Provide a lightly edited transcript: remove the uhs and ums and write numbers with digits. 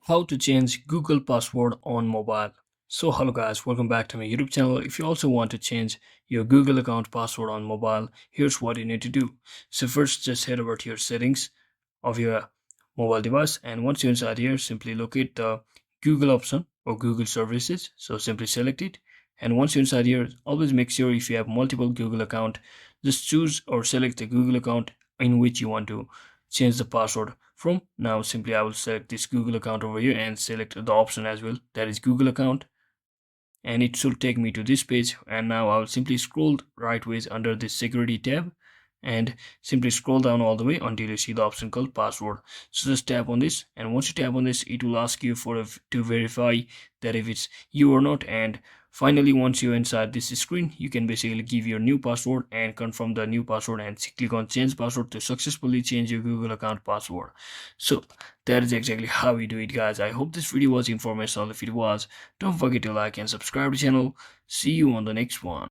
How to change Google password on mobile. So hello guys, welcome back to my YouTube channel. If you also want to change your Google account password on mobile, here's what you need to do. So first just head over to your settings of your mobile device, and once you're inside here, simply locate the Google option or Google services. So simply select it, and once you're inside here, always make sure if you have multiple Google account, just choose or select the Google account in which you want to change the password from. Now simply I will select this Google account over here and select the option as well, that is Google account, and it should take me to this page. And now I will simply scroll right ways under this security tab and simply scroll down all the way until you see the option called password. So just tap on this, and once you tap on this, it will ask you to verify that if it's you or not. And finally, once you're inside this screen, you can basically give your new password and confirm the new password and click on change password to successfully change your Google account password. So that is exactly how we do it, guys. I hope this video was informational. If it was, don't forget to like and subscribe to the channel. See you on the next one.